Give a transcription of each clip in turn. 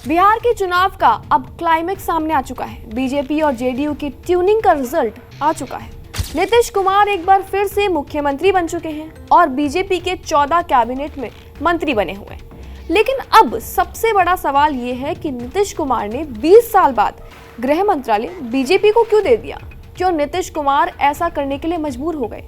बिहार के चुनाव का अब क्लाइमेक्स सामने आ चुका है। बीजेपी और जेडीयू की ट्यूनिंग का रिजल्ट आ चुका है। नीतीश कुमार एक बार फिर से मुख्यमंत्री बन चुके हैं और बीजेपी के 14 कैबिनेट में मंत्री बने हुए हैं। लेकिन अब सबसे बड़ा सवाल ये है कि नीतीश कुमार ने 20 साल बाद गृह मंत्रालय बीजेपी को क्यों दे दिया? क्यों नीतीश कुमार ऐसा करने के लिए मजबूर हो गए?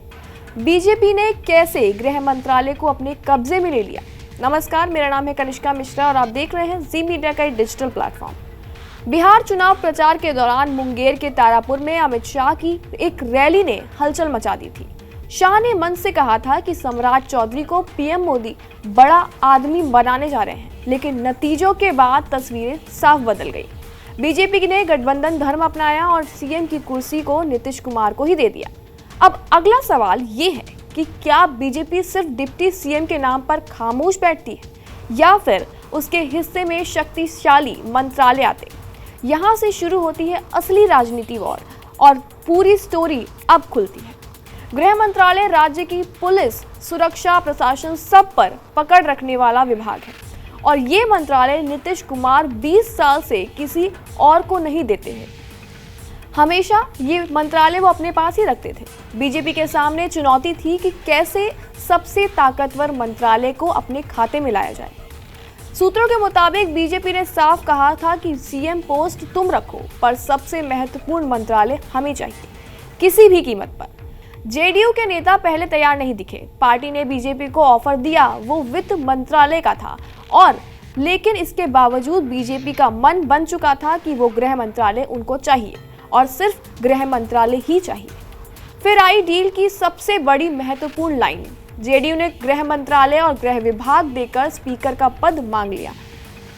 बीजेपी ने कैसे गृह मंत्रालय को अपने कब्जे में ले लिया? नमस्कार, मेरा नाम है कनिष्का मिश्रा और आप देख रहे हैं जी मीडिया का एक डिजिटल प्लेटफॉर्म। बिहार चुनाव प्रचार के दौरान मुंगेर के तारापुर में अमित शाह की एक रैली ने हलचल मचा दी थी। शाह ने मंच से कहा था कि सम्राट चौधरी को पीएम मोदी बड़ा आदमी बनाने जा रहे हैं, लेकिन नतीजों के बाद तस्वीरें साफ बदल गई। बीजेपी ने गठबंधन धर्म अपनाया और सीएम की कुर्सी को नीतीश कुमार को ही दे दिया। अब अगला सवाल ये है कि क्या बीजेपी सिर्फ डिप्टी सीएम के नाम पर खामोश बैठती है या फिर उसके हिस्से में शक्तिशाली मंत्रालय आते? यहाँ से शुरू होती है असली राजनीति वॉर और पूरी स्टोरी अब खुलती है। गृह मंत्रालय राज्य की पुलिस, सुरक्षा, प्रशासन सब पर पकड़ रखने वाला विभाग है और ये मंत्रालय नीतीश कुमार 20 साल से किसी और को नहीं देते हैं। हमेशा ये मंत्रालय वो अपने पास ही रखते थे। बीजेपी के सामने चुनौती थी कि कैसे सबसे ताकतवर मंत्रालय को अपने खाते में लाया जाए। सूत्रों के मुताबिक बीजेपी ने साफ कहा था कि सीएम पोस्ट तुम रखो, पर सबसे महत्वपूर्ण मंत्रालय हमें चाहिए, किसी भी कीमत पर। जेडीयू के नेता पहले तैयार नहीं दिखे। पार्टी ने बीजेपी को ऑफर दिया, वो वित्त मंत्रालय का था लेकिन इसके बावजूद बीजेपी का मन बन चुका था कि वो गृह मंत्रालय उनको चाहिए और सिर्फ गृह मंत्रालय ही चाहिए। फिर आई डील की सबसे बड़ी महत्वपूर्ण लाइन। जेडीयू ने गृह मंत्रालय और गृह विभाग देकर स्पीकर का पद मांग लिया।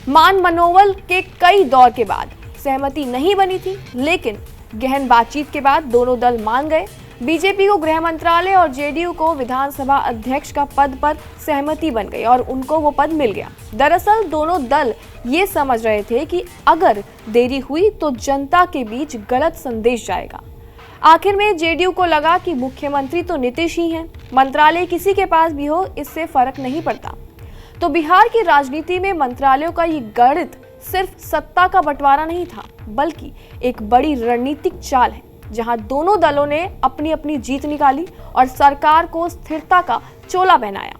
मान मनोवल के कई दौर के बाद सहमति नहीं बनी थी, लेकिन गहन बातचीत के बाद दोनों दल मान गए। बीजेपी को गृह मंत्रालय और जेडीयू को विधानसभा अध्यक्ष का पद पर सहमति बन गई और उनको वो पद मिल गया। दरअसल दोनों दल ये समझ रहे थे कि अगर देरी हुई तो जनता के बीच गलत संदेश जाएगा। आखिर में जेडीयू को लगा कि मुख्यमंत्री तो नीतीश ही हैं, मंत्रालय किसी के पास भी हो, इससे फर्क नहीं पड़ता। तो बिहार की राजनीति में मंत्रालयों का ये गणित सिर्फ सत्ता का बंटवारा नहीं था, बल्कि एक बड़ी रणनीतिक चाल है, जहां दोनों दलों ने अपनी अपनी जीत निकाली और सरकार को स्थिरता का चोला पहनाया।